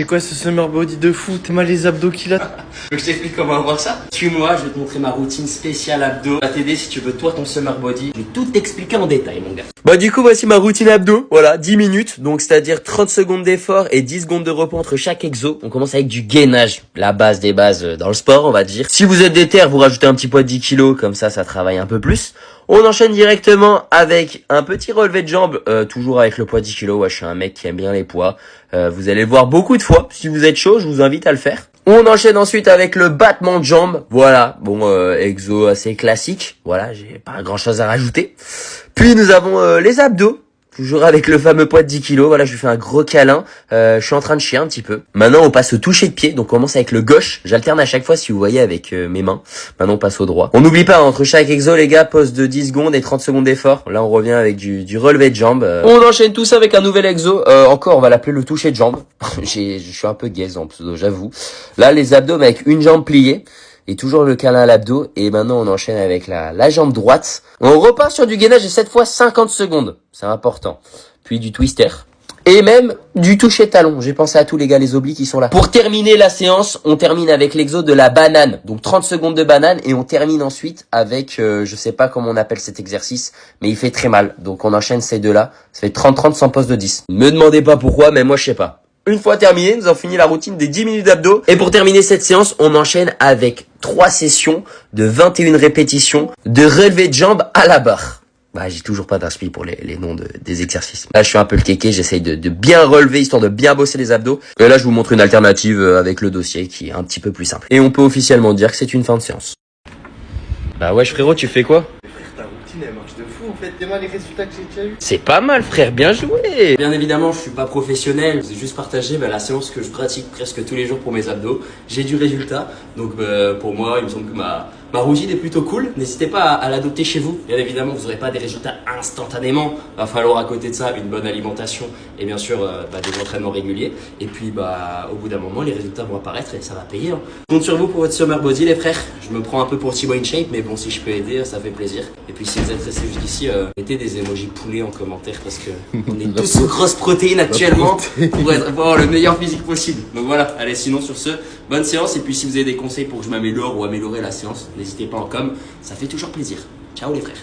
C'est quoi ce summer body de fou? T'as mal les abdos qu'il a? Je t'explique comment avoir ça. Suis-moi, je vais te montrer ma routine spéciale abdos. Ça va t'aider si tu veux toi ton summer body. Je vais tout t'expliquer en détail mon gars. Bah du coup voici ma routine abdos, voilà 10 minutes, donc c'est-à-dire 30 secondes d'effort et 10 secondes de repos entre chaque exo. On commence avec du gainage, la base des bases dans le sport on va dire. Si vous êtes déter, vous rajoutez un petit poids de 10 kilos, comme ça travaille un peu plus. On enchaîne directement avec un petit relevé de jambes, toujours avec le poids de 10 kilos, ouais je suis un mec qui aime bien les poids. Vous allez le voir beaucoup de fois, si vous êtes chaud je vous invite à le faire. On enchaîne ensuite avec le battement de jambes, voilà, bon exo assez classique, voilà, j'ai pas grand chose à rajouter. Puis nous avons les abdos, toujours avec le fameux poids de 10 kilos, voilà, je lui fais un gros câlin, je suis en train de chier un petit peu. Maintenant on passe au toucher de pied, donc on commence avec le gauche, j'alterne à chaque fois si vous voyez avec mes mains. Maintenant on passe au droit. On n'oublie pas, entre chaque exo les gars, pause de 10 secondes et 30 secondes d'effort. Là on revient avec du relevé de jambes. On enchaîne tout ça avec un nouvel exo, encore on va l'appeler le toucher de jambes. Je suis un peu gaze en pseudo, j'avoue. Là les abdos mais avec une jambe pliée. Et toujours le câlin à l'abdos. Et maintenant, on enchaîne avec la jambe droite. On repart sur du gainage et cette fois 50 secondes. C'est important. Puis du twister. Et même du toucher talon. J'ai pensé à tous les gars, les obliques qui sont là. Pour terminer la séance, on termine avec l'exo de la banane. Donc 30 secondes de banane. Et on termine ensuite avec, je sais pas comment on appelle cet exercice, mais il fait très mal. Donc on enchaîne ces deux-là. Ça fait 30-30 sans pause de 10. Ne me demandez pas pourquoi, mais moi je sais pas. Une fois terminé, nous avons fini la routine des 10 minutes d'abdos. Et pour terminer cette séance, on enchaîne avec 3 sessions de 21 répétitions de relevé de jambes à la barre. Bah, j'ai toujours pas d'inspi pour les noms des exercices. Là, je suis un peu le kéké, j'essaye de bien relever, histoire de bien bosser les abdos. Et là, je vous montre une alternative avec le dossier qui est un petit peu plus simple. Et on peut officiellement dire que c'est une fin de séance. Bah wesh frérot, tu fais quoi? Ta routine elle marche de fou en fait, t'es mal les résultats que j'ai déjà eu. C'est pas mal frère, bien joué. Bien évidemment, je suis pas professionnel. Je vous ai juste partagé la séance que je pratique presque tous les jours pour mes abdos. J'ai du résultat. Donc pour moi, il me semble que ma routine est plutôt cool. N'hésitez pas à l'adopter chez vous. Bien évidemment, vous n'aurez pas des résultats instantanément. Va falloir à côté de ça une bonne alimentation et bien sûr des entraînements réguliers. Et puis au bout d'un moment, les résultats vont apparaître et ça va payer. Hein. Je compte sur vous pour votre summer body les frères. Je me prends un peu pour Thibaut InShape, mais bon, si je peux aider, ça fait plaisir. Et puis si vous êtes restés jusqu'ici, mettez des emojis poulet en commentaire parce que on est tous sous grosse protéine actuellement pour avoir le meilleur physique possible. Donc voilà, allez, sinon sur ce, bonne séance. Et puis si vous avez des conseils pour que je m'améliore ou améliorer la séance, n'hésitez pas en com, ça fait toujours plaisir. Ciao les frères.